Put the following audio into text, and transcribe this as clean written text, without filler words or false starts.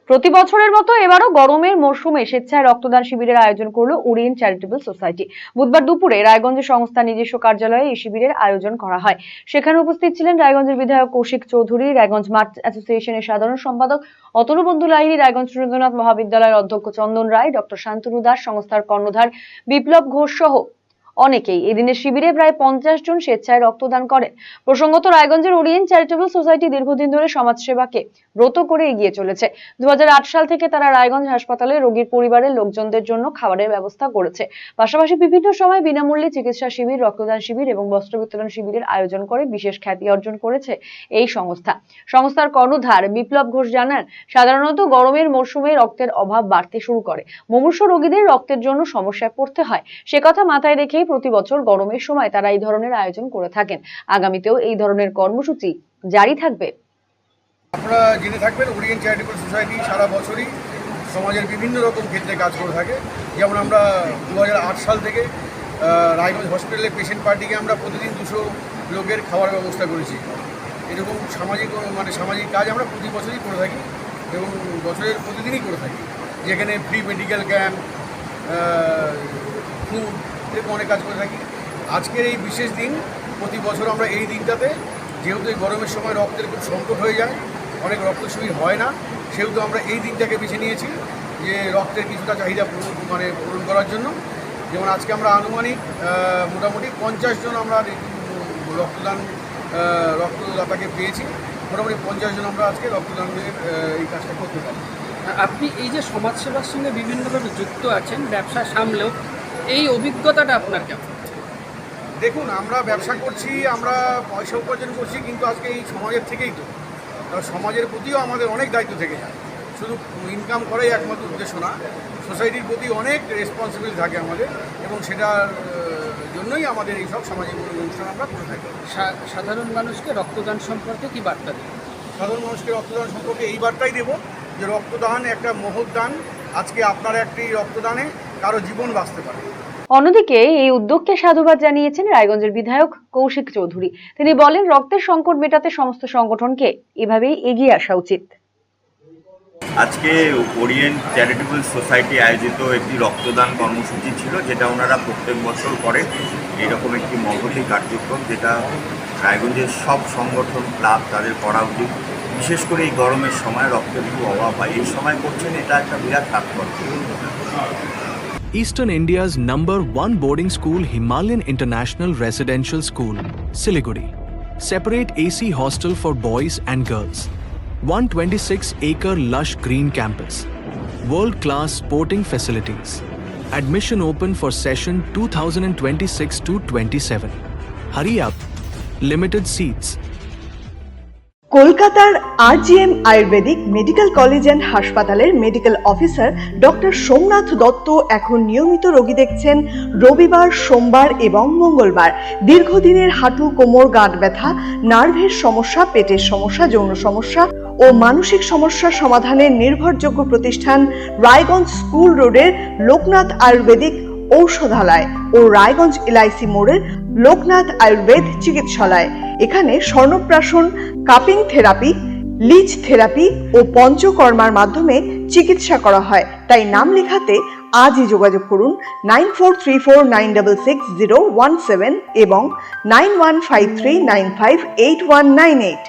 প্রতি বছরের মতো এবারও গরমের মরশুমে স্বেচ্ছায় রক্তদান শিবিরের আয়োজন করলো ওরিয়েন্ট চ্যারিটেবল সোসাইটি। বুধবার দুপুরে রায়গঞ্জে সংস্থার নিজস্ব কার্যালয়ে এই শিবিরের আয়োজন করা হয়। সেখানে উপস্থিত ছিলেন রায়গঞ্জের বিধায়ক কৌশিক চৌধুরী, রায়গঞ্জ মাঠ অ্যাসোসিয়েশনের সাধারণ সম্পাদক অতনু বন্ধু লাহিড়ী, রায়গঞ্জ সুরেন্দ্রনাথ মহাবিদ্যালয়ের অধ্যক্ষ চন্দন রায়, ডক্টর শান্তনু দাস, সংস্থার কর্ণধার বিপ্লব ঘোষ সহ অনেকেই এদিনের শিবিরে প্রায় 50 জন স্বেচ্ছায় রক্তদান করেন। প্রসঙ্গত, রায়গঞ্জের ওরিয়েন্ট চ্যারিটেবল সোসাইটি দীর্ঘদিন ধরে সমাজসেবাকে ব্রত করে এগিয়ে চলেছে। 2008 সাল থেকে তারা রায়গঞ্জ হাসপাতালে রোগীর পরিবারের লোকজনদের জন্য খাবারের ব্যবস্থা করেছে। পাশাপাশি বিভিন্ন সময় বিনামূল্যে চিকিৎসা শিবির, রক্তদান শিবির এবং বস্ত্র বিতরণ শিবিরের আয়োজন করে বিশেষ খ্যাতি অর্জন করেছে এই সংস্থার কর্ণধার বিপ্লব ঘোষ জানান, সাধারণত গরমের মরশুমে রক্তের অভাব বাড়তে শুরু করে। মুমূর্ষু রোগীদের রক্তের জন্য সমস্যায় পড়তে হয়। সে কথা মাথায় রেখে প্রতি বছর গরমের সময় তারা এই ধরনের আয়োজন করে থাকেন। আগামীতেও এই ধরনের কর্মসূচি জারি থাকবে। আপনারা জেনে থাকবেন, ওরিয়েন্ট চ্যারিটেবল সোসাইটি সারা বছরই সমাজের বিভিন্ন রকম ক্ষেত্রে কাজ করে থাকে। যেমন আমরা 2008 সাল থেকে রায়গঞ্জ হসপিটালে পেশেন্ট পার্টিকে আমরা প্রতিদিন 200 লোকের খাওয়ার ব্যবস্থা করেছি। এরকম সামাজিক কাজ আমরা প্রতি বছরই করে থাকি এবং বছরের প্রতিদিনই করে থাকি, যেখানে ফ্রি মেডিকেল ক্যাম্প, ফুড, এরকম অনেক কাজ করে থাকি। আজকের এই বিশেষ দিন, প্রতি বছর আমরা এই দিনটাতে, যেহেতু এই গরমের সময় রক্তের খুব সংকট হয়ে যায়, অনেক রক্ত শিবির হয় না, সেহেতু আমরা এই দিনটাকে বেছে নিয়েছি যে রক্তের কিছুটা চাহিদা পূরণ করার জন্য। যেমন আজকে আমরা আনুমানিক মোটামুটি 50 জন আমরা রক্তদাতাকে পেয়েছি। মোটামুটি 50 জন আমরা আজকে রক্তদানের এই কাজটা করতে পারি। আপনি এই যে সমাজসেবার সঙ্গে বিভিন্নভাবে যুক্ত আছেন, ব্যবসা সামলেও, এই অভিজ্ঞতাটা আপনার কেমন? দেখুন, আমরা ব্যবসা করছি, আমরা পয়সা উপার্জন করছি, কিন্তু আজকে এই সমাজের থেকেই তো, সমাজের প্রতিও আমাদের অনেক দায়িত্ব থেকে যায়। শুধু ইনকাম করাই একমাত্র উদ্দেশ্য না, সোসাইটির প্রতি অনেক রেসপন্সিবিলিটি থাকে আমাদের, এবং সেটার জন্যই আমাদের এই সব সামাজিক অনুষ্ঠান আমরা করে থাকি। সাধারণ মানুষকে রক্তদান সম্পর্কে কি বার্তা দেব? সাধারণ মানুষকে রক্তদান সম্পর্কে এই বার্তাই দেব যে রক্তদান একটা মহৎ দান। আজকে আপনার একটি রক্তদানে কারো জীবন বাঁচতে পারে। অন্যদিকে এই উদ্যোগকে সাধুবাদ জানিয়েছেন রায়গঞ্জের বিধায়ক কৌশিক চৌধুরী। তিনি বলেন, রক্তের সংকট মেটাতে সমস্ত সংগঠনকে এভাবেই এগিয়ে আসা উচিত। আজকে ওরিয়েন্ট চ্যারিটেবল সোসাইটি আয়োজিত একটি রক্তদান কর্মসূচি ছিল, যেটা ওনারা প্রত্যেক বছর করে। এরকম একটি মহতী কার্যক্রম, যেটা রায়গঞ্জের সব সংগঠন, ক্লাব তাদের করা উচিত। বিশেষ করে এই গরমের সময় রক্তের খুব অভাব হয়, এই সময় করছেন, এটা একটা বিরাট তাৎপর্য। Eastern India's #1 boarding school, Himalayan International Residential School, Siliguri. Separate AC hostel for boys and girls. 126-acre lush green campus. World-class sporting facilities. Admission open for session 2026-27. Hurry up. Limited seats. কলকাতার RGM Ayurvedic medical college and হাসপাতালের medical officer doctor Somnath Dutta এখন নিয়মিত রোগী দেখছেন রবিবার, সোমবার এবং মঙ্গলবার। দীর্ঘদিনের হাঁটু, কোমর, গাঁট ব্যথা, নার্ভের সমস্যা, পেটের সমস্যা, যৌন সমস্যা ও মানসিক সমস্যা সমাধানের নির্ভরযোগ্য প্রতিষ্ঠান রায়গঞ্জ স্কুল রোডের লোকনাথ আয়ুর্বেদিক ঔষধালয় ও রায়গঞ্জ LIC মোড়ের লোকনাথ আয়ুর্বেদ চিকিৎসালয়। এখানে স্বর্ণপ্রাশন, কাপিং থেরাপি, লিচ থেরাপি ও পঞ্চকর্মার মাধ্যমে চিকিৎসা করা হয়। তাই নাম লেখাতে আজই যোগাযোগ করুন 9434966017 এবং 9153958198।